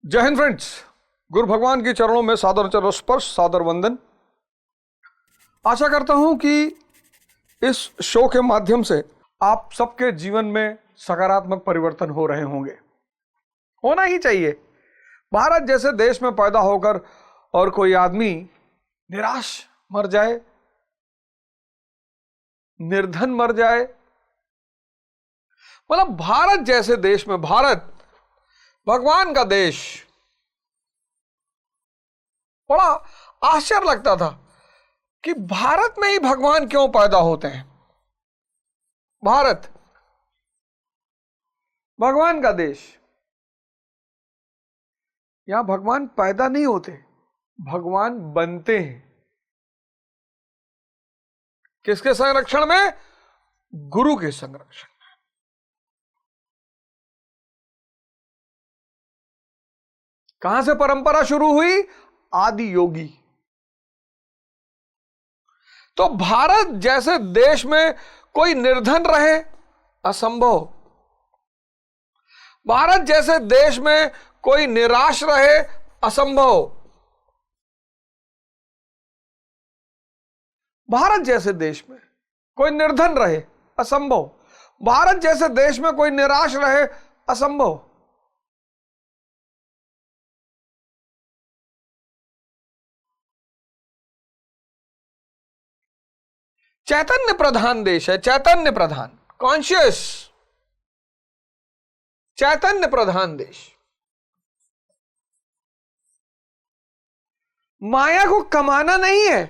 जय हिंद फ्रेंड्स। गुरु भगवान के चरणों में सादर चरण स्पर्श, सादर वंदन। आशा करता हूं कि इस शो के माध्यम से आप सबके जीवन में सकारात्मक परिवर्तन हो रहे होंगे। होना ही चाहिए। भारत जैसे देश में पैदा होकर और कोई आदमी निराश मर जाए, निर्धन मर जाए, मतलब भारत जैसे देश में, भारत भगवान का देश, बड़ा आश्चर्य लगता था कि भारत में ही भगवान क्यों पैदा होते हैं। भारत भगवान का देश, यहां भगवान पैदा नहीं होते, भगवान बनते हैं। किसके संरक्षण में? गुरु के संरक्षण में। कहां से परंपरा शुरू हुई? आदि योगी। तो भारत जैसे देश में कोई निर्धन रहे, असंभव। भारत जैसे देश में कोई निराश रहे, असंभव। भारत जैसे देश में कोई निर्धन रहे, असंभव। भारत जैसे देश में कोई निराश रहे, असंभव। चैतन्य प्रधान देश है, चैतन्य प्रधान, कॉन्शियस, चैतन्य प्रधान देश। माया को कमाना नहीं है,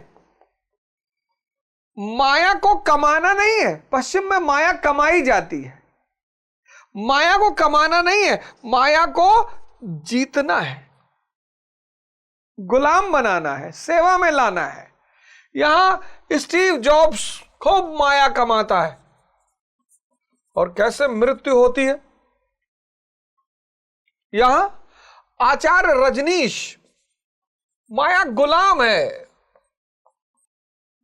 माया को कमाना नहीं है। पश्चिम में माया कमाई जाती है। माया को कमाना नहीं है, माया को जीतना है, गुलाम बनाना है, सेवा में लाना है। यहां स्टीव जॉब्स खूब माया कमाता है और कैसे मृत्यु होती है। यहां आचार्य रजनीश माया गुलाम है।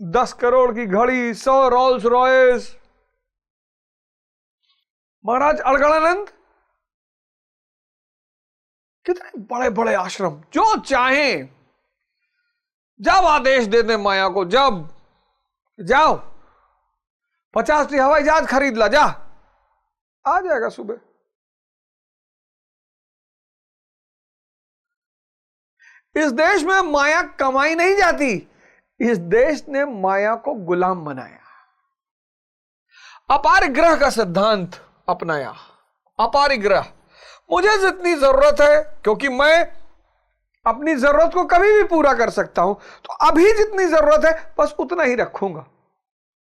10 करोड़ की घड़ी, 100 रोल्स रॉयस। महाराज अड़गड़ानंद, कितने बड़े बड़े आश्रम, जो चाहें, जब आदेश दे दें माया को, जब जाओ 50 हवाई जहाज खरीद ला, जा, आ जाएगा सुबह। इस देश में माया कमाई नहीं जाती, इस देश ने माया को गुलाम बनाया। अपारिग्रह का सिद्धांत अपनाया। अपारिग्रह, मुझे जितनी जरूरत है, क्योंकि मैं अपनी जरूरत को कभी भी पूरा कर सकता हूं, तो अभी जितनी जरूरत है बस उतना ही रखूंगा।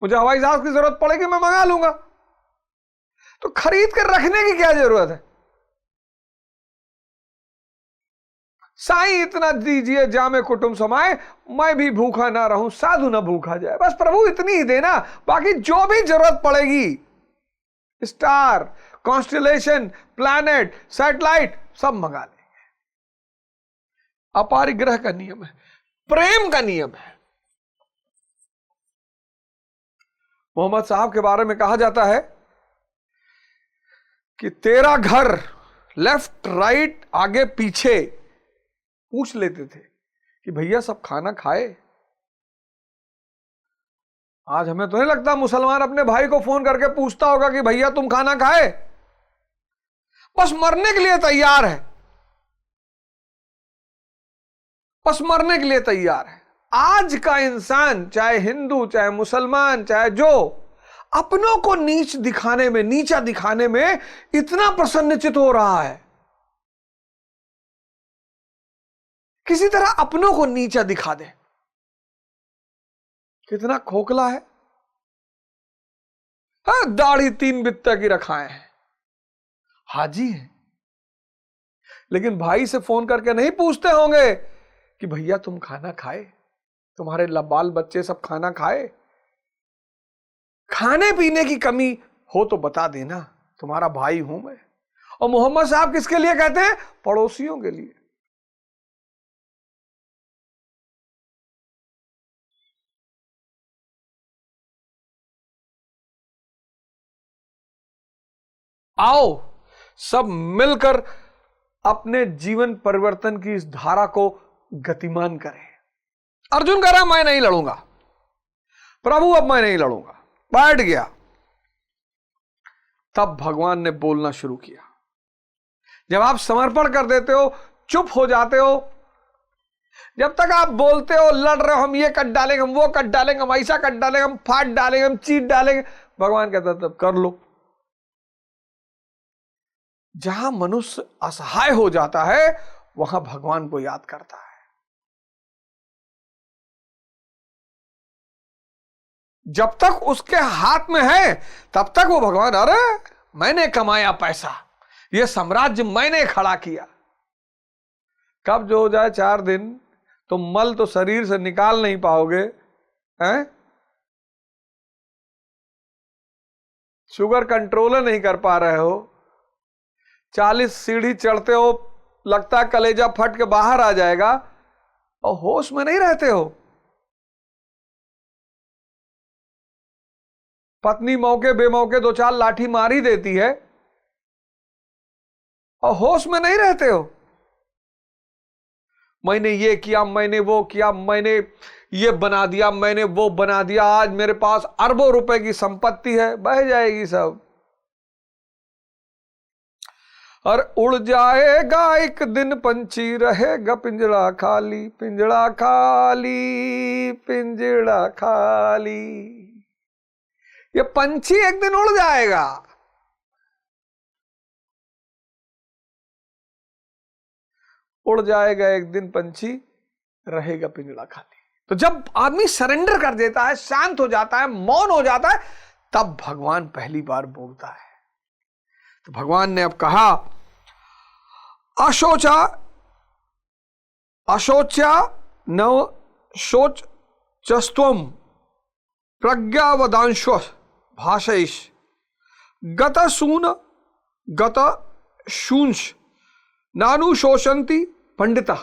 मुझे हवाई जहाज की जरूरत पड़ेगी, मैं मंगा लूंगा। तो खरीद कर रखने की क्या जरूरत है? साईं इतना दीजिए जामे कुटुंब समाए, मैं भी भूखा ना रहूं, साधु ना भूखा जाए। बस प्रभु इतनी ही देना, बाकी जो भी जरूरत पड़ेगी, स्टार, कॉन्स्टेलेशन, प्लैनेट, सैटेलाइट, सब मंगा लेंगे। अपारिग्रह का नियम है, प्रेम का नियम है। मोहम्मद साहब के बारे में कहा जाता है कि तेरा घर लेफ्ट राइट आगे पीछे पूछ लेते थे कि भैया सब खाना खाए। आज हमें तो नहीं लगता मुसलमान अपने भाई को फोन करके पूछता होगा कि भैया तुम खाना खाए। बस मरने के लिए तैयार है, बस मरने के लिए तैयार है। आज का इंसान, चाहे हिंदू, चाहे मुसलमान, चाहे जो, अपनों को नीच दिखाने में, नीचा दिखाने में इतना प्रसन्नचित हो रहा है। किसी तरह अपनों को नीचा दिखा दे। कितना खोखला है। हाँ, दाढ़ी 3 बित्ता की रखाए हैं, हाजी है, लेकिन भाई से फोन करके नहीं पूछते होंगे कि भैया तुम खाना खाए, तुम्हारे बाल बच्चे सब खाना खाए। खाने पीने की कमी हो तो बता देना, तुम्हारा भाई हूं मैं। और मोहम्मद साहब किसके लिए कहते हैं? पड़ोसियों के लिए। आओ सब मिलकर अपने जीवन परिवर्तन की इस धारा को गतिमान करें। अर्जुन कह रहा मैं नहीं लड़ूंगा, प्रभु अब मैं नहीं लड़ूंगा, बैठ गया। तब भगवान ने बोलना शुरू किया। जब आप समर्पण कर देते हो, चुप हो जाते हो, जब तक आप बोलते हो लड़ रहे हो, हम ये कट डालेंगे, हम वो कट डालेंगे, हम ऐसा कट डालेंगे, हम फाट डालेंगे, हम चीट डालेंगे, भगवान कहता तब कर लो। जहां मनुष्य असहाय हो जाता है वहां भगवान को याद करता है। जब तक उसके हाथ में है तब तक वो भगवान, अरे मैंने कमाया पैसा, ये साम्राज्य मैंने खड़ा किया। कब जो हो जाए 4 दिन तो मल तो शरीर से निकाल नहीं पाओगे, हैं? शुगर कंट्रोल नहीं कर पा रहे हो, 40 सीढ़ी चढ़ते हो, लगता है कलेजा फट के बाहर आ जाएगा, और होश में नहीं रहते हो। पत्नी मौके बेमौके 2-4 लाठी मार ही देती है और होश में नहीं रहते हो। मैंने ये किया, मैंने वो किया, मैंने ये बना दिया, मैंने वो बना दिया, आज मेरे पास अरबों रुपए की संपत्ति है, बह जाएगी सब। और उड़ जाएगा एक दिन पंछी, रहेगा पिंजड़ा खाली, पिंजड़ा खाली, पिंजड़ा खाली। ये पंछी एक दिन उड़ जाएगा। उड़ जाएगा एक दिन पंछी, रहेगा पिंजड़ा खाली। तो जब आदमी सरेंडर कर देता है, शांत हो जाता है, मौन हो जाता है, तब भगवान पहली बार बोलता है। तो भगवान ने अब कहा, अशोचा अशोच्या न शोच चस्त्वम प्रज्ञावदांश्व भाषयिष गत सून गत शूंश नानुशोषंति पंडिता।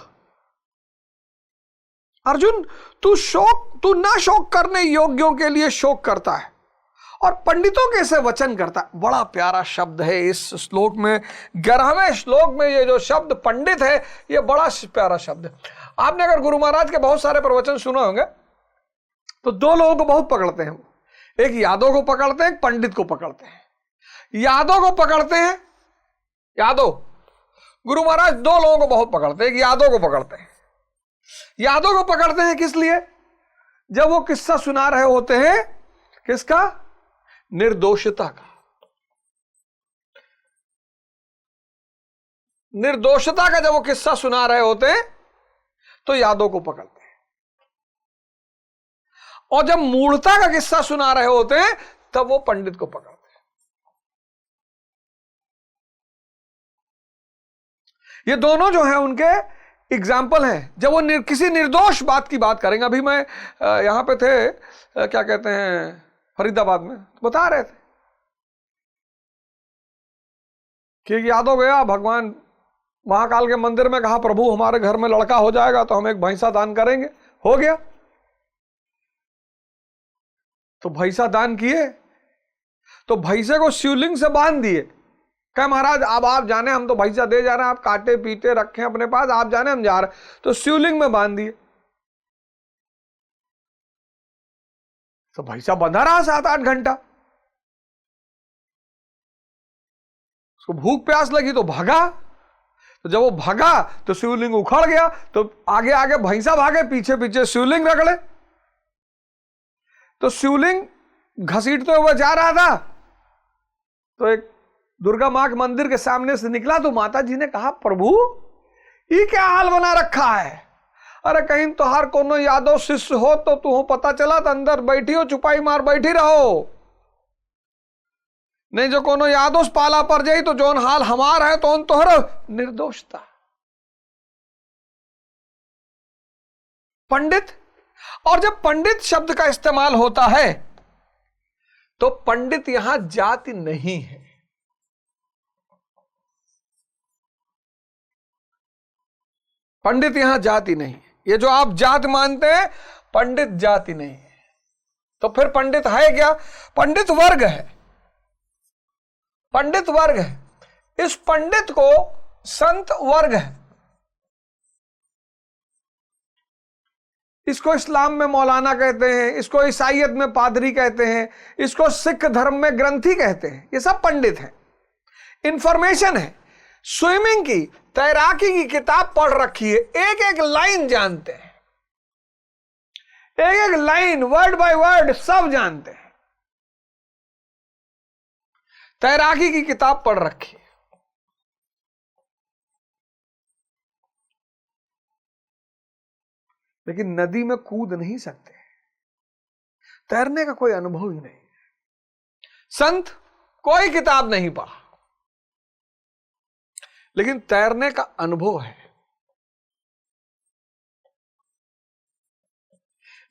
अर्जुन, तू ना शोक करने योग्यों के लिए शोक करता है और पंडितों के से वचन करता है। बड़ा प्यारा शब्द है इस श्लोक में, 11वें श्लोक में ये जो शब्द पंडित है, ये बड़ा प्यारा शब्द है। आपने अगर गुरु महाराज के बहुत सारे प्रवचन सुने होंगे तो 2 लोगों को बहुत पकड़ते हैं। एक यादव को पकड़ते हैं, एक पंडित को पकड़ते हैं। यादव को पकड़ते हैं, यादव गुरु महाराज 2 लोगों को बहुत पकड़ते हैं। एक यादव को पकड़ते हैं। यादव को पकड़ते हैं किस लिए? जब वो किस्सा सुना रहे होते हैं, किसका? निर्दोषता का। निर्दोषता का जब वो किस्सा सुना रहे होते हैं तो यादव को पकड़ते हैं, और जब मूढ़ता का किस्सा सुना रहे होते हैं तब वो पंडित को पकड़ते हैं। ये दोनों जो हैं उनके एग्जाम्पल हैं। जब वो किसी निर्दोष बात की बात करेंगे, अभी मैं यहां पे थे, क्या कहते हैं, फरीदाबाद में, तो बता रहे थे कि यादव गया भगवान महाकाल के मंदिर में, कहा प्रभु हमारे घर में लड़का हो जाएगा तो हम एक भैंसा दान करेंगे। हो गया, तो भैंसा दान किए, तो भैंसे को शिवलिंग से बांध दिए। कहे महाराज अब आप जाने, हम तो भैंसा दे जा रहे हैं, आप काटे पीटे रखें अपने पास, आप जाने हम जा रहे हैं। तो शिवलिंग में बांध दिए। तो भैंसा बंधा रहा 7-8 घंटा। उसको भूख प्यास लगी तो भागा। तो जब वो भागा तो शिवलिंग उखड़ गया। तो आगे आगे भैंसा भागे, पीछे पीछे शिवलिंग रगड़े। तो शिवलिंग घसीटते हुए जा रहा था, तो एक दुर्गा मां के मंदिर के सामने से निकला। तो माता जी ने कहा, प्रभु ये क्या हाल बना रखा है? अरे कहीं तोहार कोनो यादव शिष्य हो तो तू पता चला तो अंदर बैठी हो, चुपाई मार बैठी रहो, नहीं जो कोनो यादव पाला पर जाई तो जोन हाल हमार है तो तोहर निर्दोषता। पंडित, और जब पंडित शब्द का इस्तेमाल होता है तो पंडित यहां जाति नहीं है। पंडित यहां जाति नहीं है। ये जो आप जात मानते हैं, पंडित जाति नहीं है। तो फिर पंडित है क्या? पंडित वर्ग है। पंडित वर्ग है। इस पंडित को संत वर्ग है। इसको इस्लाम में मौलाना कहते हैं, इसको ईसाईयत में पादरी कहते हैं, इसको सिख धर्म में ग्रंथी कहते हैं। ये सब पंडित हैं। इंफॉर्मेशन है। स्विमिंग की, तैराकी की किताब पढ़ रखी है, एक एक लाइन जानते हैं, एक एक लाइन वर्ड बाय वर्ड सब जानते हैं। तैराकी की किताब पढ़ रखी है। लेकिन नदी में कूद नहीं सकते, तैरने का कोई अनुभव ही नहीं। संत कोई किताब नहीं पढ़ा, लेकिन तैरने का अनुभव है।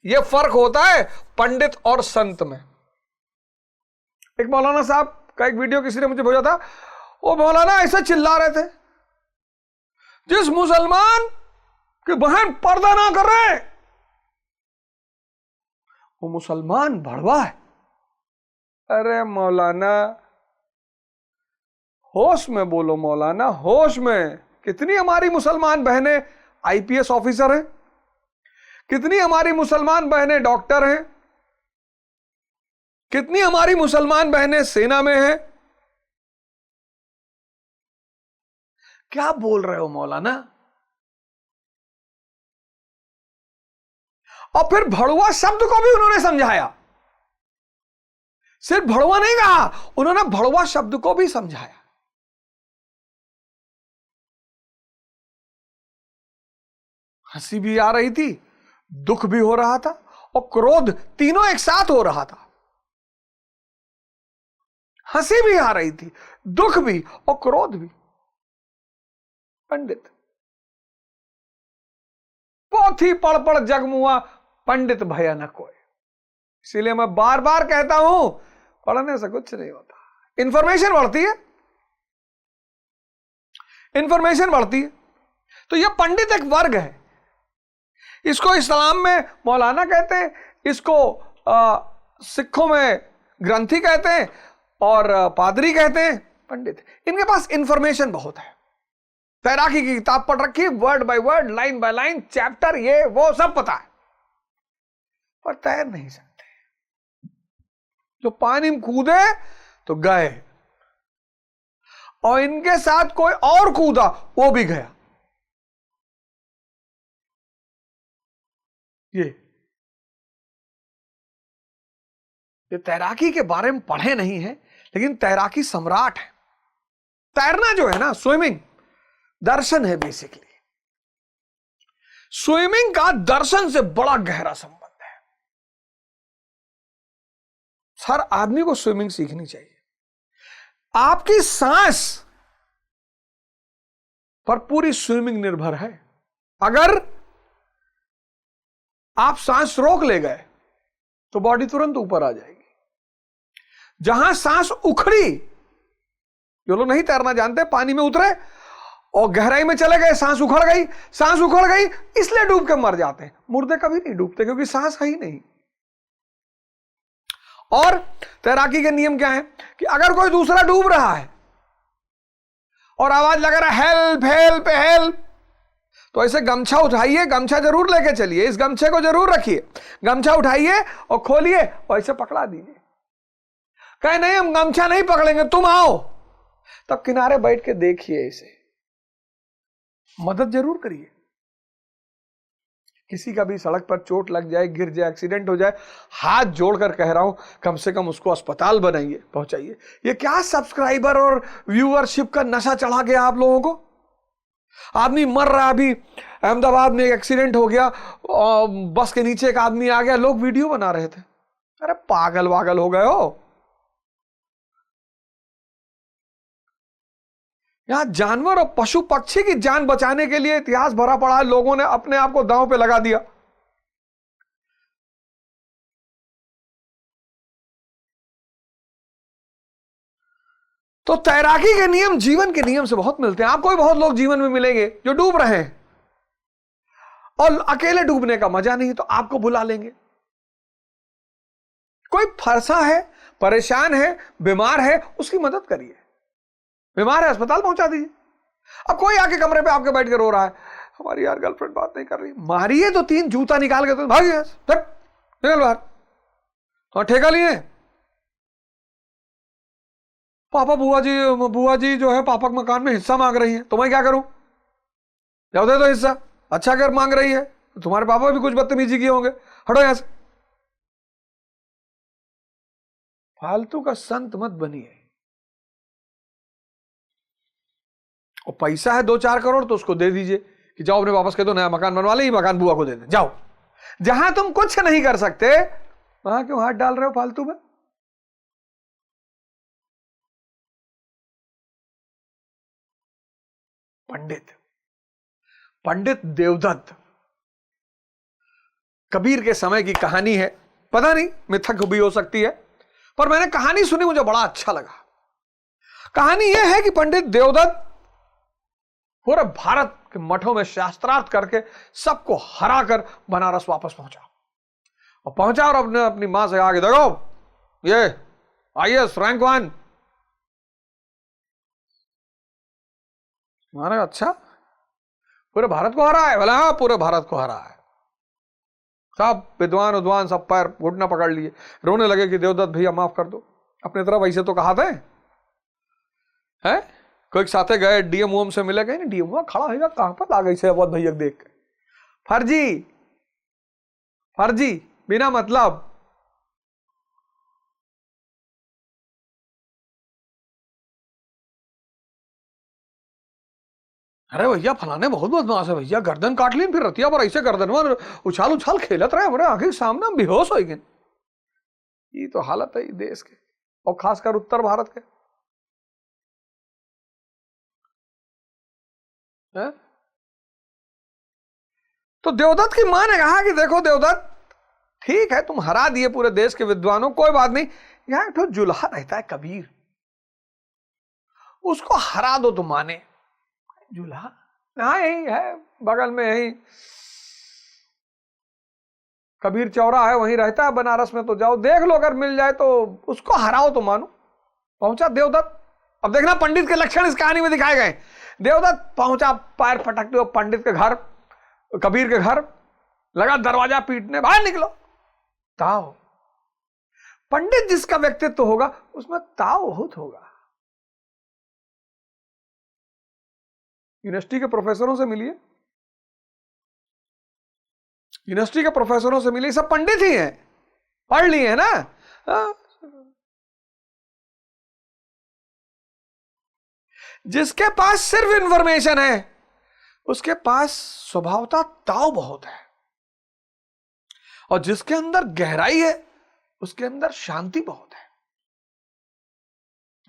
यह फर्क होता है पंडित और संत में। एक मौलाना साहब का एक वीडियो किसी ने मुझे भेजा था। वो मौलाना ऐसा चिल्ला रहे थे, जिस मुसलमान की बहन पर्दा ना कर रहे वो मुसलमान भड़वा है। अरे मौलाना होश में बोलो, मौलाना होश में। कितनी हमारी मुसलमान बहनें आईपीएस ऑफिसर हैं, कितनी हमारी मुसलमान बहनें डॉक्टर हैं, कितनी हमारी मुसलमान बहनें सेना में हैं। क्या बोल रहे हो मौलाना? और फिर भड़ुआ शब्द को भी उन्होंने समझाया। सिर्फ भड़ुआ नहीं कहा, उन्होंने भड़ुआ शब्द को भी समझाया। हंसी भी आ रही थी, दुख भी हो रहा था, और क्रोध, तीनों एक साथ हो रहा था। हंसी भी आ रही थी, दुख भी और क्रोध भी। पंडित पोथी पढ़ पढ़ जगमुआ, पंडित भया न कोई। इसीलिए मैं बार बार कहता हूं, पढ़ने से कुछ नहीं होता। इंफॉर्मेशन बढ़ती है, इंफॉर्मेशन बढ़ती है। तो यह पंडित एक वर्ग है। इसको इस्लाम में मौलाना कहते हैं, इसको सिखों में ग्रंथी कहते हैं, और पादरी कहते हैं पंडित। इनके पास इंफॉर्मेशन बहुत है। तैराकी की किताब पढ़ रखी है, word by word, line by line, chapter, ये वो सब पता है, पर तैर नहीं सकते। जो पानी में कूदे तो गए, और इनके साथ कोई और कूदा वो भी गया। ये तैराकी के बारे में पढ़े नहीं है, लेकिन तैराकी सम्राट है। तैरना जो है ना, स्विमिंग दर्शन है बेसिकली। स्विमिंग का दर्शन से बड़ा गहरा संबंध है। हर आदमी को स्विमिंग सीखनी चाहिए। आपकी सांस पर पूरी स्विमिंग निर्भर है। अगर आप सांस रोक ले गए तो बॉडी तुरंत ऊपर आ जाएगी। जहां सांस उखड़ी, जो लोग नहीं तैरना जानते, पानी में उतरे और गहराई में चले गए, सांस उखड़ गई, सांस उखड़ गई, इसलिए डूब के मर जाते हैं। मुर्दे कभी नहीं डूबते, क्योंकि सांस है ही नहीं। और तैराकी के नियम क्या है कि अगर कोई दूसरा डूब रहा है और आवाज लगा रहा है हेल्प हेल्प हेल्प, तो ऐसे गमछा उठाइए, गमछा जरूर लेके चलिए, इस गमछे को जरूर रखिए, गमछा उठाइए और खोलिए और ऐसे पकड़ा दीजिए। कहे नहीं हम गमछा नहीं पकड़ेंगे, तुम आओ, तब किनारे बैठ के देखिए, इसे मदद जरूर करिए। किसी का भी सड़क पर चोट लग जाए, गिर जाए, एक्सीडेंट हो जाए, हाथ जोड़कर कह रहा हूं, कम से कम उसको अस्पताल बनाइए, पहुंचाइए। ये क्या सब्सक्राइबर और व्यूअरशिप का नशा चढ़ा गया आप लोगों को? आदमी मर रहा। अभी अहमदाबाद में एक एक्सीडेंट हो गया, बस के नीचे एक आदमी आ गया, लोग वीडियो बना रहे थे। अरे पागल वागल हो गए हो? यहां जानवर और पशु पक्षी की जान बचाने के लिए इतिहास भरा पड़ा है, लोगों ने अपने आप को दांव पे लगा दिया। तो तैराकी के नियम जीवन के नियम से बहुत मिलते हैं। आपको भी बहुत लोग जीवन में मिलेंगे जो डूब रहे हैं, और अकेले डूबने का मजा नहीं, तो आपको बुला लेंगे। कोई फंसा है, परेशान है, बीमार है, उसकी मदद करिए। बीमार है, अस्पताल पहुंचा दीजिए। अब कोई आके कमरे पे आपके बैठ के रो रहा है, हमारी यार गर्लफ्रेंड बात नहीं कर रही, मारिए तो 3 जूता निकाल के तो भागिए, निकल बाहर। तो ठेका लिए पापा बुआ जी जो है पापा के मकान में हिस्सा मांग रही है, तो मैं क्या करूं? जाओ दे दो हिस्सा। अच्छा अगर मांग रही है तो तुम्हारे पापा भी कुछ बदतमीजी किए होंगे, हटो यहां से। फालतू का संत मत बनिए। और पैसा है 2-4 करोड़ तो उसको दे दीजिए कि जाओ अपने वापस कह दो नया मकान बनवा ले, मकान बुआ को दे दे, जाओ। जहां तुम कुछ नहीं कर सकते वहां क्यों हाथ डाल रहे हो फालतू में? पंडित देवदत्त कबीर के समय की कहानी है, पता नहीं मिथक भी हो सकती है, पर मैंने कहानी सुनी, मुझे बड़ा अच्छा लगा। कहानी यह है कि पंडित देवदत्त पूरे भारत के मठों में शास्त्रार्थ करके सबको हराकर बनारस वापस पहुंचा और अपने अपनी मां से आगे, देखो ये IAS रैंक 1। माना अच्छा पूरे भारत को हरा है? बोला हाँ पूरे भारत को हरा है। सब विद्वान सब पैर घुटना पकड़ लिए, रोने लगे कि देवदत्त भैया माफ कर दो। अपने तरफ ऐसे तो कहा थे हैं? कोई साथे गए, डीएम से मिले, गए नहीं, डीएम खड़ा होगा कहां पर आ गई से बहुत भैया देख के, फर्जी बिना मतलब। अरे भैया फलाने बहुत बदमाश है भैया, गर्दन काट ली, फिर रतिया पर ऐसे गर्दन में उछाल खेलत रहे हमारे आंखें के सामने, हम बेहोश हो गए। ये तो हालत है देश के, और खासकर उत्तर भारत के। है? तो देवदत्त की मां ने कहा कि देखो देवदत्त, ठीक है तुम हरा दिए पूरे देश के विद्वानों, कोई बात नहीं, यहां एक तो जुल्हा रहता है कबीर, उसको हरा दो तुम माने। जुल्हा हाँ यही है बगल में, यही कबीर चौरा है, वहीं रहता है बनारस में, तो जाओ देख लो, अगर मिल जाए तो उसको हराओ तो मानो। पहुंचा देवदत्त। अब देखना पंडित के लक्षण इस कहानी में दिखाए गए। देवदत्त पहुंचा पैर पटकते हुए पंडित के घर, कबीर के घर, लगा दरवाजा पीटने, बाहर निकलो। ताव, पंडित जिसका व्यक्तित्व होगा उसमें ताव बहुत होगा। यूनिवर्सिटी के प्रोफेसरों से मिलिए, यूनिवर्सिटी के प्रोफेसरों से मिलिए, सब पंडित ही हैं, पढ़ लिए है ना। जिसके पास सिर्फ इंफॉर्मेशन है उसके पास स्वभावता ताव बहुत है, और जिसके अंदर गहराई है उसके अंदर शांति बहुत है।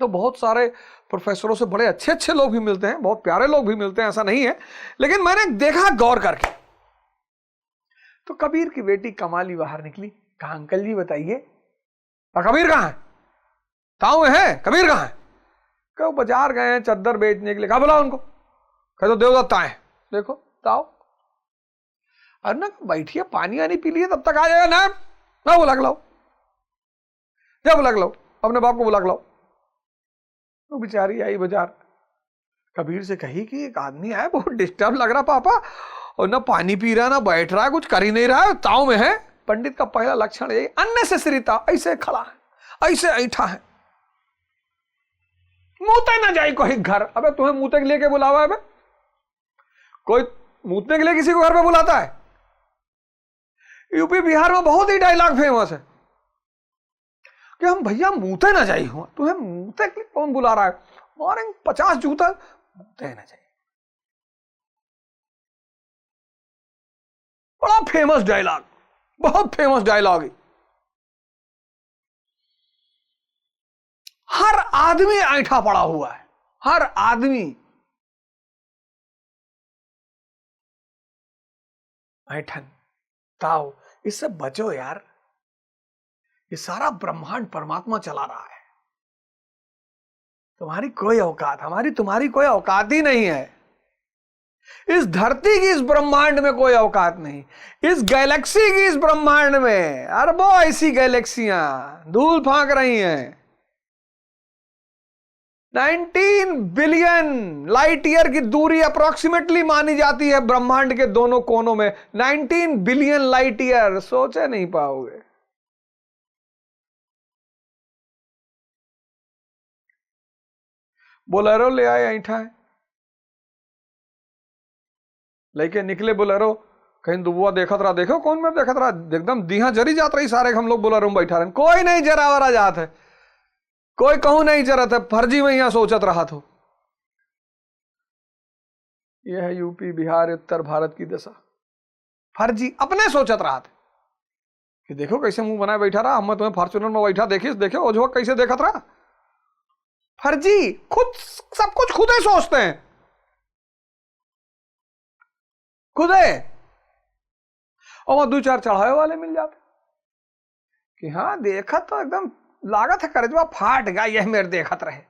तो बहुत सारे प्रोफेसरों से बड़े अच्छे अच्छे लोग भी मिलते हैं, बहुत प्यारे लोग भी मिलते हैं, ऐसा नहीं है, लेकिन मैंने देखा गौर करके, तो कबीर की बेटी कमाली बाहर निकली, कहा अंकल जी बताइए, कबीर कहां है? ताऊ में है, कबीर कहां है? कहो बाजार गए हैं चद्दर बेचने के लिए। कहा बुलाओ उनको। कह तो देवदत्त आए, देखो ताऊ। अरे ना बैठिए, पानी आनी पी लिए, तब तक आ जाएगा ना। ना बुला के लाओ, क्या बुला के लाओ, अपने बाप को बुला के लाओ। तो बेचारी आई बाजार, कबीर से कही कि एक आदमी आया, बहुत डिस्टर्ब लग रहा पापा, और ना पानी पी रहा ना बैठ रहा है, कुछ कर ही नहीं रहा है, ताऊ में है। पंडित का पहला लक्षण यही, अननेसेसरी ताऊ, ऐसे खड़ा है, ऐसे ऐठा है, मूते ना जाए कोई घर। अबे तुम्हें मूते के लिए क्या बुलावा है? कोई मूतने के लिए किसी को घर पे बुलाता है? यूपी बिहार में बहुत ही डायलॉग फेमस है कि हम भैया मूते ना जाए, हुआ तुम्हें मूते के लिए कौन बुला रहा है, मारेंगे 50 जूता, मूते ना जाए। बड़ा फेमस डायलॉग, बहुत फेमस डायलॉग है। हर आदमी ऐठा पड़ा हुआ है, हर आदमी ऐठन ताऊ, इससे बचो यार। ये सारा ब्रह्मांड परमात्मा चला रहा है, तुम्हारी कोई औकात, हमारी तुम्हारी कोई औकात ही नहीं है। इस धरती की, इस ब्रह्मांड में कोई औकात नहीं, इस गैलेक्सी की, इस ब्रह्मांड में अरबों ऐसी गैलेक्सियां धूल फांक रही हैं, 19 बिलियन लाइट ईयर की दूरी अप्रोक्सीमेटली मानी जाती है ब्रह्मांड के दोनों कोनों में। 19 बिलियन लाइट ईयर, सोचे नहीं पाओगे। बोलेरो ले आए, ऐठा है, लेके निकले बोलेरो, कहीं दुबुआ देखत रहा, देखो कौन में देखत रहा, एकदम दीहा जरी जात रही, सारे हम लोग बोलेरो में बैठा रहे, कोई नहीं जरा वरा जात है, कोई कहूं नहीं जरत है, फर्जी में यहां सोचत रहा तो। यह है यूपी बिहार उत्तर भारत की दशा। फर्जी अपने सोचत रहा था कि देखो कैसे मुंह बनाए बैठा रहा, हम तुम्हें फॉर्चूनर में बैठा देखिस, देखो ओझवा कैसे देखत रहा। फर्जी, खुद सब कुछ खुद ही सोचते हैं, खुद है। और वहां दो चार चढ़ावे वाले मिल जाते कि हाँ देखा तो एकदम लागत है करेजवा फाट गया, यह मेरे देखत रहे।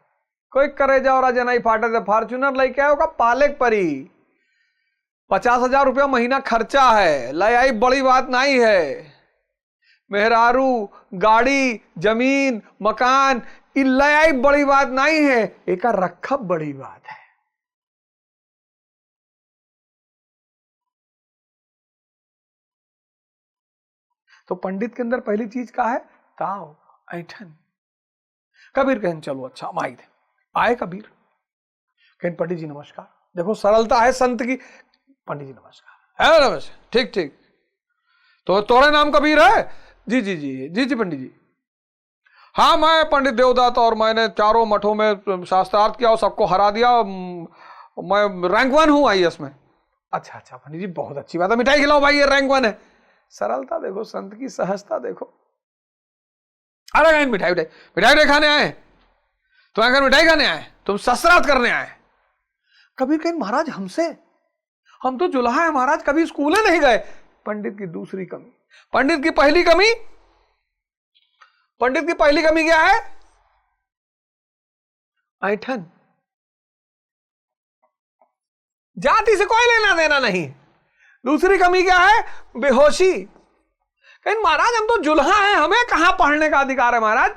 कोई करेजा और राजा नहीं फाटे थे, फॉर्चूनर लेके आया होगा पालेक परी, 50,000 रुपया महीना खर्चा है, ले आई बड़ी बात नहीं है। मेहरारू, गाड़ी, जमीन, मकान, ले आई बड़ी बात नहीं है, एक रखब बड़ी बात है। तो पंडित के अंदर पहली चीज क्या है? ताव, ऐठन। कबीर कहन चलो अच्छा माई दे, आए कबीर, कहन पंडित जी नमस्कार। देखो सरलता है संत की, पंडित जी नमस्कार, है नमस्कार, ठीक ठीक, तो तोरे नाम कबीर है? जी जी जी जी जी पंडित जी। हाँ मैं पंडित देवदत्त, और मैंने चारों मठों में शास्त्रार्थ किया और सबको हरा दिया, मैं रैंक 1 हूं IAS में। अच्छा अच्छा पंडित जी बहुत अच्छी बात है, मिठाई खिलाओ भाई, ये रैंक 1 है। सरलता देखो, संत की सहजता देखो। अरे कहीं मिठाई मिठाई मिठाई मिठाई खाने आए, तुम अगर मिठाई खाने आए, तुम शास्त्रार्थ करने आए। कबीर कहीं महाराज हमसे, हम तो जुल्हा है महाराज, कभी स्कूले नहीं गए। पंडित की दूसरी कमी, पंडित की पहली कमी, पंडित की पहली कमी क्या है? ऐठन। जाति से कोई लेना देना नहीं। दूसरी कमी क्या है? बेहोशी। कहीं महाराज हम तो जुल्हा हैं, हमें कहां पढ़ने का अधिकार है महाराज,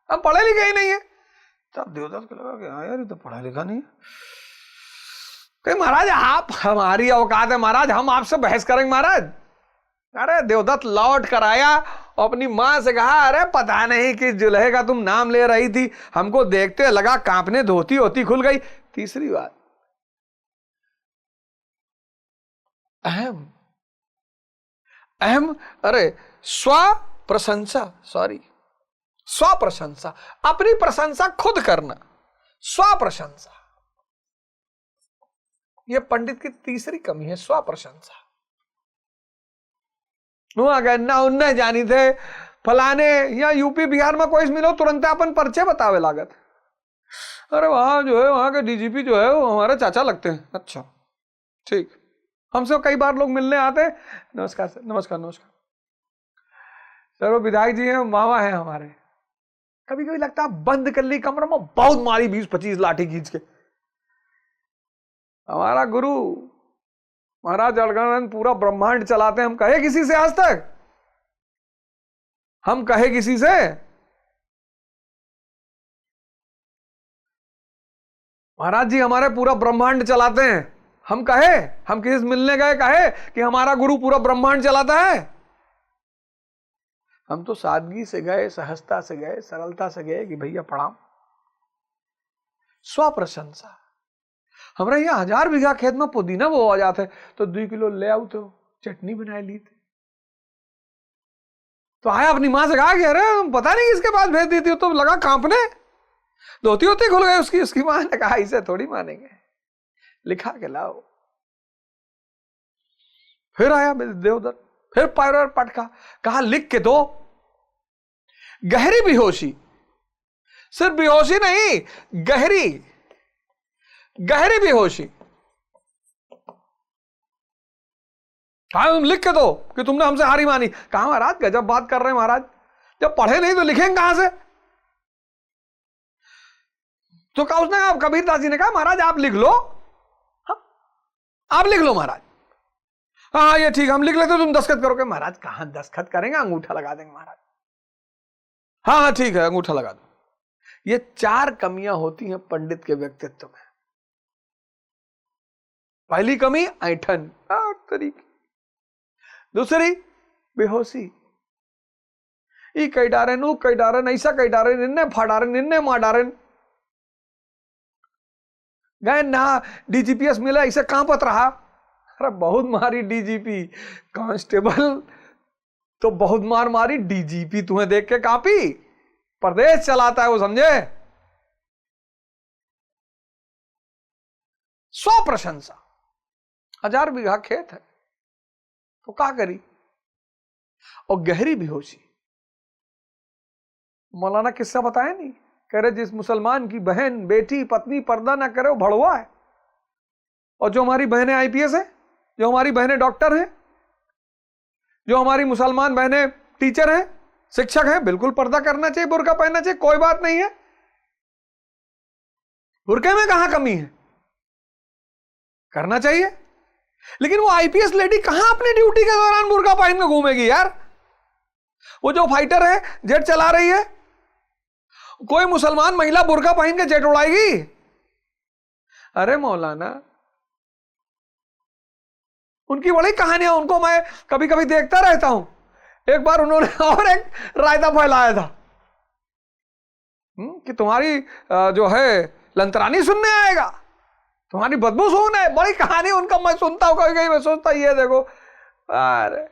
हम पढ़े लिखे ही नहीं है। तब देवदत्त को लगा कि हाँ यार ये तो पढ़ा लिखा नहीं है। कहीं महाराज आप, हमारी औकात है महाराज, हम आपसे बहस करेंगे महाराज। अरे देवदत्त लौट कर आया, अपनी मां से कहा अरे पता नहीं कि जुल्हे का तुम नाम ले रही थी, हमको देखते लगा कांपने, धोती होती खुल गई। तीसरी बात, अहम, अहम, अरे स्व प्रशंसा, सॉरी स्व प्रशंसा, अपनी प्रशंसा खुद करना, स्व प्रशंसा, यह पंडित की तीसरी कमी है, स्व प्रशंसा। ना उन्ने जानी थे फलाने या यूपी बिहार में कोई मिलो तुरंत अपन परिचय बतावे लागत। अरे वहां जो है, वहां के DGP जो है वो हमारे चाचा लगते हैं। अच्छा ठीक, हमसे कई बार लोग मिलने आते हैं, नमस्कार सर, नमस्कार नमस्कार सर, वो विधायक जी हैं, मामा हैं हमारे। कभी कभी लगता है बंद कर ली कमरे में, बहुत मारी 20-25 लाठी खींच के। हमारा गुरु महाराज अलगानंद पूरा ब्रह्मांड चलाते हैं, हम कहे किसी से आज तक? हम कहे किसी से? महाराज जी हमारे पूरा ब्रह्मांड चलाते हैं, हम कहे? हम किसी से मिलने गए कहे कि हमारा गुरु पूरा ब्रह्मांड चलाता है? हम तो सादगी से गए, सहजता से गए, सरलता से गए कि भैया प्रणाम। स्व प्रशंसा। हमारे यहाँ 1000 बीघा खेत में पुदीना वो आ जाते तो 2 किलो ले आओ तो चटनी बना ली थी। तो आया अपनी मां से कहा कि अरे पता नहीं किसके पास भेज दी थी, तो लगा कांपने, धोती होती खुल गई उसकी। उसकी मां ने कहा इसे थोड़ी मानेंगे, लिखा के लाओ। फिर आया देवदत्त, फिर पैर पटका, कहा लिख के दो। गहरी बेहोशी, सिर्फ बेहोशी नहीं, गहरी गहरी बेहोशी। कहा तुम लिख के दो कि तुमने हमसे हारी मानी। कहा महाराज गजब बात कर रहे हैं महाराज, जब पढ़े नहीं तो लिखेंगे कहां से? तो कहा उसने, कबीरदास जी ने कहा महाराज आप लिख लो। हाँ आप लिख लो महाराज। हाँ ये ठीक, हम लिख लेते, तुम दस्तखत करोगे। महाराज कहां दस्तखत करेंगे, अंगूठा लगा देंगे महाराज। हाँ हाँ ठीक है, अंगूठा लगा दो। ये 4 कमियां होती हैं पंडित के व्यक्तित्व में। पहली कमी ऐंठन तरीके, दूसरी बेहोशी, ई कई डारेन ऊ कई डारेन ऐसा कई डारेन इन्ने फाड़ारेन इन्ने मार डारेन, गए ना डीजीपीएस मिला इसे कांपत रहा। अरे बहुत मारी डीजीपी, कांस्टेबल तो बहुत मार मारी, डीजीपी तुम्हें देख के कांपी, प्रदेश चलाता है वो, समझे। स्व प्रशंसा, 1000 बीघा खेत है तो क्या करी, और गहरी बेहोशी। मौलाना किस्सा बताया नहीं, कह रहे जिस मुसलमान की बहन बेटी पत्नी पर्दा ना करे वो भड़वा है, और जो हमारी बहनें आईपीएस है, जो हमारी बहनें डॉक्टर हैं, जो हमारी मुसलमान बहनें टीचर हैं, शिक्षक हैं, बिल्कुल पर्दा करना चाहिए, बुर्का पहनना चाहिए, कोई बात नहीं है। बुर्के में कहां कमी है, करना चाहिए। लेकिन वो आईपीएस लेडी कहां अपनी ड्यूटी के दौरान बुर्का पहन के घूमेगी यार। वो जो फाइटर है, जेट चला रही है, कोई मुसलमान महिला बुर्का पहन के जेट उड़ाएगी? अरे मौलाना, उनकी बड़ी कहानियां, उनको मैं कभी कभी देखता रहता हूं। एक बार उन्होंने और एक रायता फैलाया था कि तुम्हारी जो है लंतरानी सुनने आएगा, तुम्हारी बदबू सुनने, बड़ी कहानी उनका मैं सुनता हूं, कभी कभी मैं सोचता ये देखो। अरे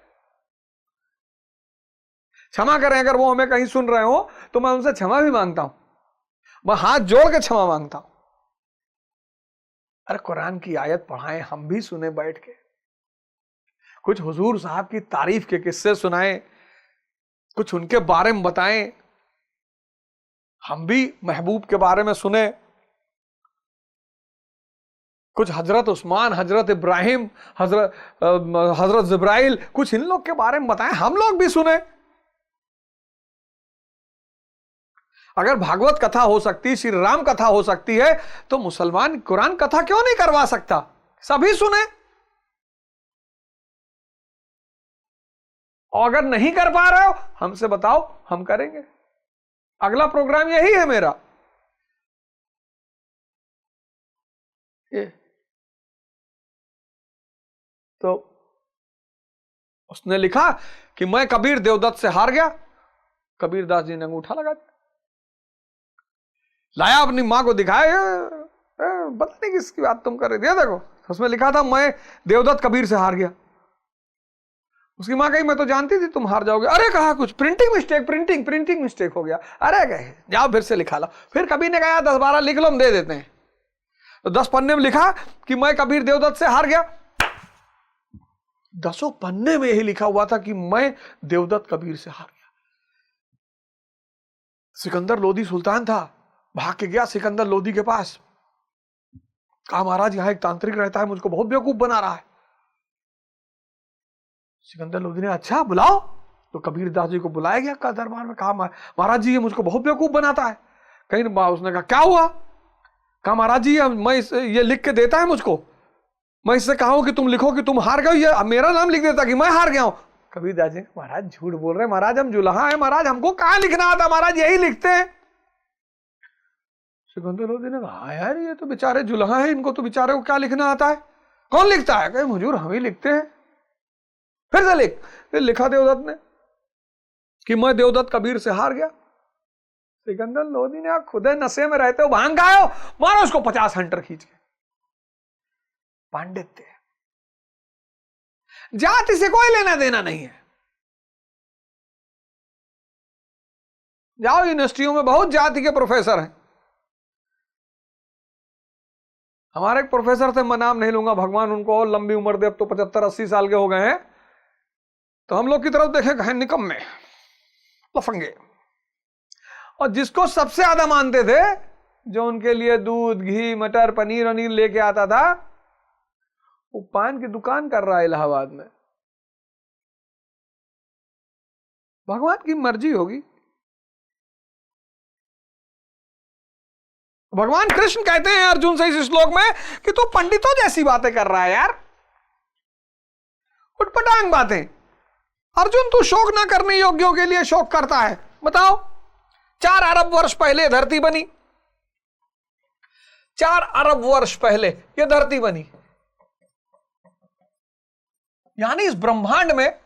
क्षमा करें अगर वो हमें कहीं सुन रहे हो तो मैं उनसे क्षमा भी मांगता हूं, मैं हाथ जोड़ के क्षमा मांगता हूं। अरे कुरान की आयत पढ़ाएं, हम भी सुने बैठ के, कुछ हुजूर साहब की तारीफ के किस्से सुनाएं, कुछ उनके बारे में बताएं, हम भी महबूब के बारे में सुने, कुछ हजरत उस्मान, हजरत इब्राहिम, हजरत जिब्राइल, कुछ इन लोग के बारे में बताएं, हम लोग भी सुने। अगर भागवत कथा हो सकती, श्री राम कथा हो सकती है, तो मुसलमान कुरान कथा क्यों नहीं करवा सकता? सभी सुने। और अगर नहीं कर पा रहे हो हमसे बताओ, हम करेंगे। अगला प्रोग्राम यही है मेरा। ये तो उसने लिखा कि मैं कबीर देवदत्त से हार गया। कबीर दास जी ने अंगूठा लगा दिया, लाया, अपनी मां को दिखाया, पता नहीं किसकी बात तुम कर रहे थे, देखो उसमें लिखा था मैं देवदत्त कबीर से हार गया। उसकी मां कही मैं तो जानती थी तुम हार जाओगे। अरे कहा कुछ प्रिंटिंग मिस्टेक हो गया। अरे गए जाओ फिर से लिखा लो। फिर कबीर ने कहा 10-12 लिख लो, हम दे देते हैं। तो 10 पन्ने में लिखा कि मैं कबीर देवदत्त से हार गया। 10 पन्ने में यही लिखा हुआ था कि मैं देवदत्त कबीर से हार गया। सिकंदर लोदी सुल्तान था, भाग के गया सिकंदर लोदी के पास, कहा महाराज यहां एक तांत्रिक रहता है, मुझको बहुत बेवकूफ बना रहा है। सिकंदर लोदी ने अच्छा बुलाओ, तो कबीर दास जी को बुलाया गया का दरबार में। कहा महाराज जी ये मुझको बहुत बेवकूफ बनाता है। कहीं उसने कहा क्या हुआ? कहा महाराज जी मैं ये लिख के देता है मुझको, मैं इससे कहा कि तुम लिखो कि तुम हार गए, ये मेरा नाम लिख देता कि मैं हार गया हूं। कबीर दास जी महाराज झूठ बोल रहे, महाराज हम जुल्हा है महाराज, हमको कहां लिखना आता महाराज, यही लिखते हैं। सिकंदर लोदी ने कहा यार ये तो बेचारे जुल्हा है, इनको तो बेचारे को क्या लिखना आता है, कौन लिखता है? कहे हुजूर हम ही लिखते हैं। फिर से लिख। फिर लिखा देवदत्त ने कि मैं देवदत्त कबीर से हार गया। सिकंदर लोदी ने खुद नशे में रहते हो, भांग खाए हो, मारो उसको 50 हंटर खींच के। पांडित्य, जाति से कोई लेना देना नहीं है। जाओ यूनिवर्सिटियों में बहुत जाति के प्रोफेसर हैं। हमारे एक प्रोफेसर थे, मैं नाम नहीं लूंगा, भगवान उनको और लंबी उम्र दे, अब तो 75-80 साल के हो गए हैं। तो हम लोग की तरफ देखे कहें निकम्मे लफंगे, और जिसको सबसे ज्यादा मानते थे, जो उनके लिए दूध घी मटर पनीर वनीर लेके आता था, वो पान की दुकान कर रहा है इलाहाबाद में। भगवान की मर्जी होगी। भगवान कृष्ण कहते हैं अर्जुन से इस श्लोक में कि तू पंडितों जैसी बातें कर रहा है यार, उटपटांग बातें। अर्जुन तू शोक ना करने योग्यों के लिए शोक करता है। बताओ 4 अरब वर्ष पहले धरती बनी, 4 अरब वर्ष पहले यह धरती बनी। यानी इस ब्रह्मांड में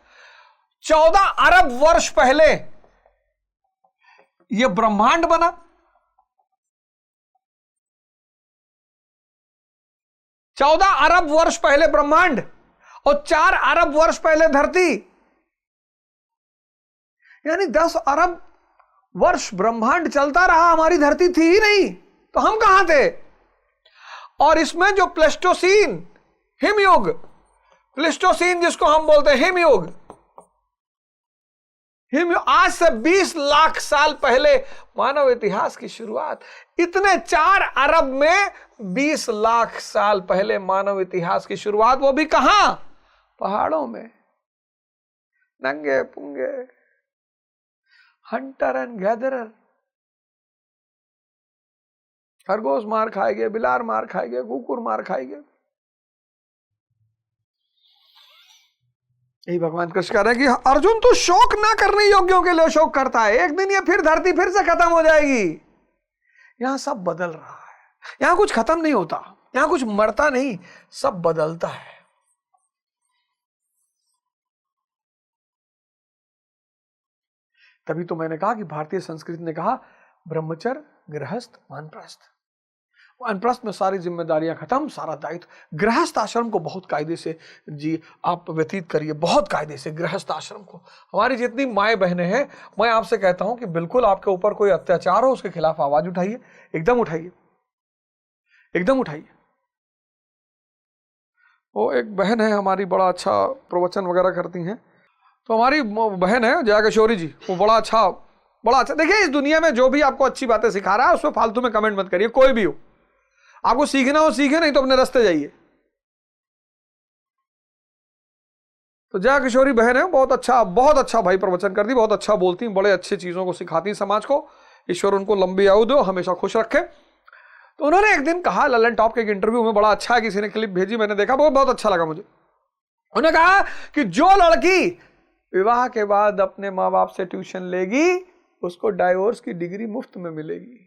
14 अरब वर्ष पहले यह ब्रह्मांड बना। 14 अरब वर्ष पहले ब्रह्मांड और 4 अरब वर्ष पहले धरती, यानी 10 अरब वर्ष ब्रह्मांड चलता रहा, हमारी धरती थी ही नहीं, तो हम कहां थे। और इसमें जो प्लेस्टोसीन, हिमयुग, प्लेस्टोसीन जिसको हम बोलते हैं हिमयुग, आज से 20 लाख साल पहले मानव इतिहास की शुरुआत। इतने 4 अरब में 20 लाख साल पहले मानव इतिहास की शुरुआत, वो भी कहां, पहाड़ों में, नंगे पुंगे, हंटर एंड गैदरर, खरगोश मार खाएंगे, बिलार मार खाएंगे, कुकुर मार खाएंगे। यही भगवान कृष्ण कह रहे हैं कि अर्जुन तो शोक ना करने योग्यों के लिए शोक करता है, एक दिन ये फिर धरती फिर से खत्म हो जाएगी। यहां सब बदल रहा है, यहां कुछ खत्म नहीं होता, यहां कुछ मरता नहीं, सब बदलता है। तभी तो मैंने कहा कि भारतीय संस्कृति ने कहा ब्रह्मचर्य, गृहस्थ, वानप्रस्थ। वानप्रस्थ में सारी जिम्मेदारियां खत्म, सारा दायित्व। गृहस्थ आश्रम को बहुत कायदे से जी आप व्यतीत करिए, बहुत कायदे से गृहस्थ आश्रम को। हमारी जितनी माएँ बहनें हैं, मैं आपसे कहता हूं कि बिल्कुल आपके ऊपर कोई अत्याचार हो, उसके खिलाफ आवाज उठाइए, एकदम उठाइए, एकदम उठाइए। वो एक बहन है हमारी, बड़ा अच्छा प्रवचन वगैरह करती हैं, तो हमारी बहन है जया किशोरी जी, वो बड़ा अच्छा। देखिए, इस दुनिया में जो भी आपको अच्छी बातें सिखा रहा है उसमें फालतू में कमेंट मत करिए, कोई भी हो। आपको सीखना हो सीखे, नहीं तो अपने रास्ते जाइए। तो जया किशोरी बहन है, बहुत अच्छा भाई प्रवचन करती, बहुत अच्छा बोलती, बड़े अच्छी चीजों को सिखाती समाज को। ईश्वर उनको लंबी आयु दो, हमेशा खुश रखे। तो उन्होंने एक दिन कहा ललन टॉप के एक इंटरव्यू में, बड़ा अच्छा है, किसी ने क्लिप भेजी, मैंने देखा, बहुत अच्छा लगा मुझे। उन्होंने कहा कि जो लड़की विवाह के बाद अपने माँ बाप से ट्यूशन लेगी, उसको डाइवोर्स की डिग्री मुफ्त में मिलेगी।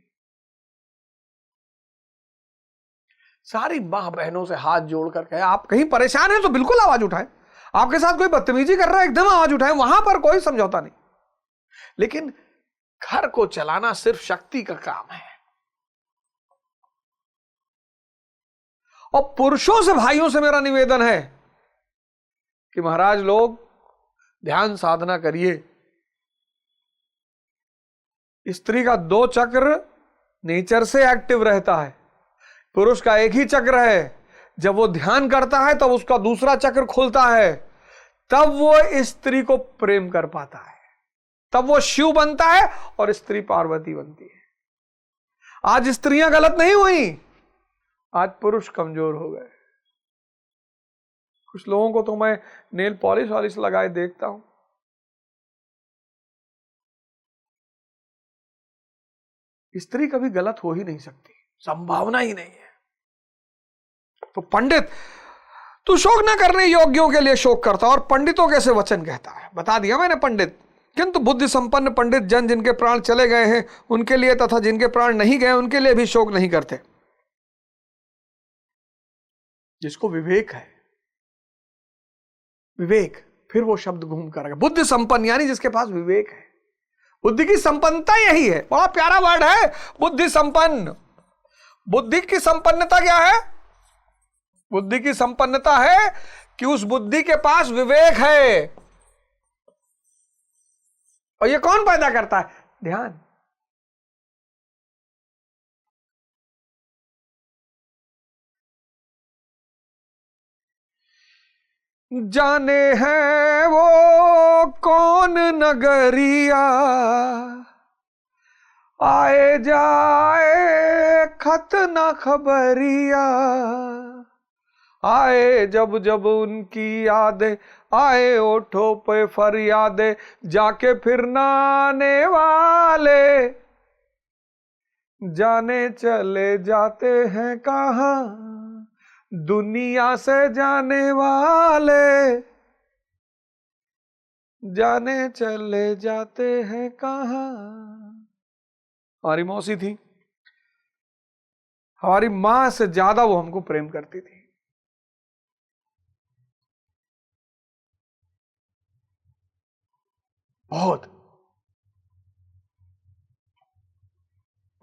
सारी मां बहनों से हाथ जोड़ कर कहे, आप कहीं परेशान हैं तो बिल्कुल आवाज उठाएं, आपके साथ कोई बदतमीजी कर रहा है एकदम आवाज उठाएं, वहां पर कोई समझौता नहीं। लेकिन घर को चलाना सिर्फ शक्ति का काम है। और पुरुषों से, भाइयों से मेरा निवेदन है कि महाराज लोग ध्यान साधना करिए। स्त्री का 2 चक्र नेचर से एक्टिव रहता है, पुरुष का एक ही चक्र है। जब वो ध्यान करता है तब उसका दूसरा चक्र खुलता है, तब वो स्त्री को प्रेम कर पाता है, तब वो शिव बनता है और स्त्री पार्वती बनती है। आज स्त्रियां गलत नहीं हुई, आज पुरुष कमजोर हो गए। कुछ लोगों को तो मैं नेल पॉलिश लगाए देखता हूं, स्त्री कभी गलत हो ही नहीं सकती, संभावना ही नहीं है। तो पंडित तू शोक न करने योग्यों के लिए शोक करता, और पंडितों कैसे वचन कहता है बता दिया मैंने। पंडित किंतु बुद्धि संपन्न पंडित जन जिनके प्राण चले गए हैं उनके लिए तथा जिनके प्राण नहीं गए उनके लिए भी शोक नहीं करते। जिसको विवेक है, विवेक, फिर वो शब्द घूम कर बुद्धि संपन्न, यानी जिसके पास विवेक है। बुद्धि की संपन्नता यही है, बड़ा प्यारा वर्ड है बुद्धि संपन्न। बुद्धि की संपन्नता क्या है? बुद्धि की संपन्नता है कि उस बुद्धि के पास विवेक है। और ये कौन पैदा करता है? ध्यान। जाने हैं वो कौन नगरिया, आए जाए खत न खबरिया, आए जब जब उनकी यादें, आए ओठों पे फरियादे, जाके फिर ना आने वाले, जाने चले जाते हैं कहाँ दुनिया से जाने वाले, जाने चले जाते हैं कहाँ हमारी मौसी थी, हमारी मां से ज्यादा वो हमको प्रेम करती थी। बहुत।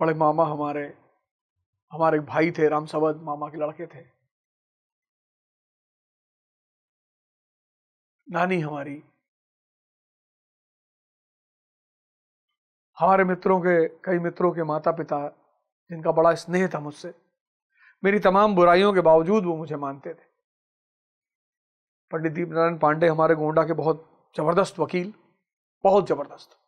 बड़े मामा हमारे एक भाई थे, राम सबद मामा के लड़के थे। नानी हमारी, हमारे मित्रों के, कई मित्रों के माता पिता जिनका बड़ा स्नेह था मुझसे, मेरी तमाम बुराइयों के बावजूद वो मुझे मानते थे। पंडित दीपनारायण पांडे हमारे गोंडा के बहुत जबरदस्त वकील, बहुत जबरदस्त।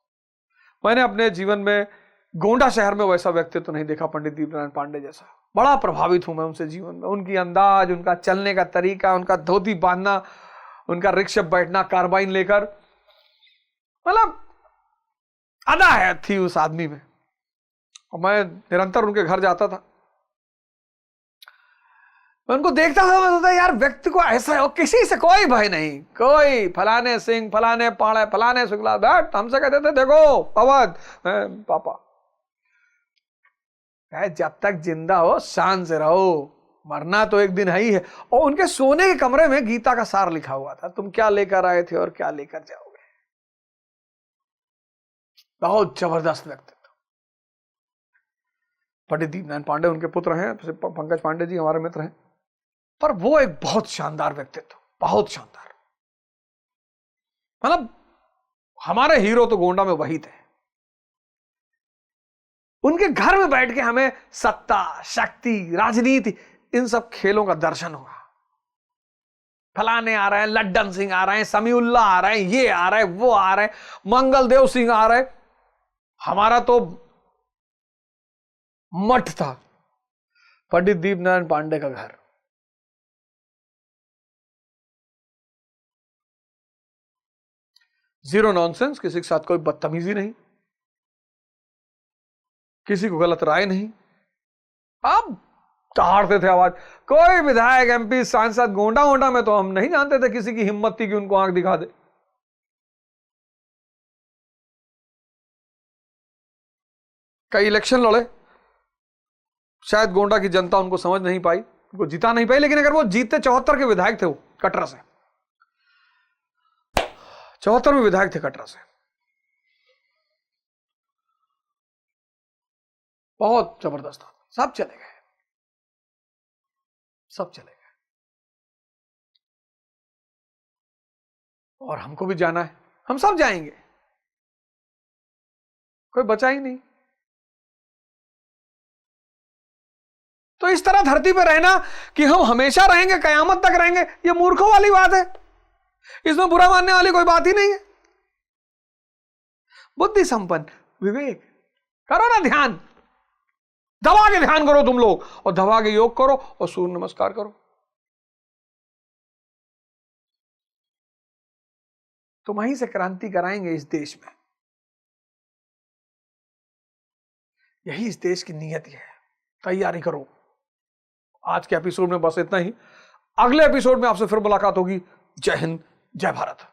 मैंने अपने जीवन में गोंडा शहर में वैसा व्यक्तित्व तो नहीं देखा पंडित दीपनारायण पांडे जैसा। बड़ा प्रभावित हूं मैं उनसे जीवन में, उनकी अंदाज, उनका चलने का तरीका, उनका धोती बांधना, उनका रिक्शा बैठना कार्बाइन लेकर, मतलब अदा है थी उस आदमी में। और मैं निरंतर उनके घर जाता था, मैं उनको देखता था, मैं सोचता यार व्यक्ति को ऐसा है, किसी से कोई भय नहीं, कोई फलाने सिंह, फलाने पाड़े, फलाने शुक्ला, बैठ, हमसे कहते थे देखो पवद पापा, जब तक जिंदा हो शान से रहो, मरना तो एक दिन है ही है। और उनके सोने के कमरे में गीता का सार लिखा हुआ था, तुम क्या लेकर आए थे और क्या लेकर जाओगे। बहुत जबरदस्त व्यक्तित्व। पंडित दीपनारायण पांडे उनके पुत्र हैं, पंकज पांडे जी हमारे मित्र हैं, पर वो एक बहुत शानदार व्यक्तित्व, बहुत शानदार। मतलब हमारे हीरो तो गोंडा में वही थे। उनके घर में बैठ के हमें सत्ता, शक्ति, राजनीति, इन सब खेलों का दर्शन हुआ। फलाने आ रहे हैं, लड्डन सिंह आ रहे हैं, समीउल्ला आ रहे हैं, ये आ रहे हैं, वो आ रहे हैं, मंगलदेव सिंह आ रहे हैं। हमारा तो मठ था पंडित दीपनारायण पांडे का घर। जीरो नॉनसेंस, किसी के साथ कोई बदतमीजी नहीं, किसी को गलत राय नहीं। अब ताड़ते थे आवाज। कोई विधायक, एमपी, सांसद गोंडा वोंडा में तो हम नहीं जानते थे किसी की हिम्मत थी कि उनको आंख दिखा दे। कई इलेक्शन लड़े, शायद गोंडा की जनता उनको समझ नहीं पाई, उनको जिता नहीं पाई, लेकिन अगर वो जीतते, 74 के विधायक थे वो कटरा से, 74 में विधायक थे कटरा से। बहुत जबरदस्त। सब चले गए, सब चले गए, और हमको भी जाना है, हम सब जाएंगे, कोई बचा ही नहीं। तो इस तरह धरती पर रहना कि हम हमेशा रहेंगे, कयामत तक रहेंगे, ये मूर्खों वाली बात है। इसमें बुरा मानने वाली कोई बात ही नहीं है। बुद्धि संपन्न, विवेक, करो ना ध्यान, दबा के ध्यान करो तुम लोग, और दबा के योग करो और सूर्य नमस्कार करो, तो वहीं से क्रांति कराएंगे इस देश में। यही इस देश की नियति है। तैयारी करो। आज के एपिसोड में बस इतना ही। अगले एपिसोड में आपसे फिर मुलाकात होगी। जय हिंद, जय भारत।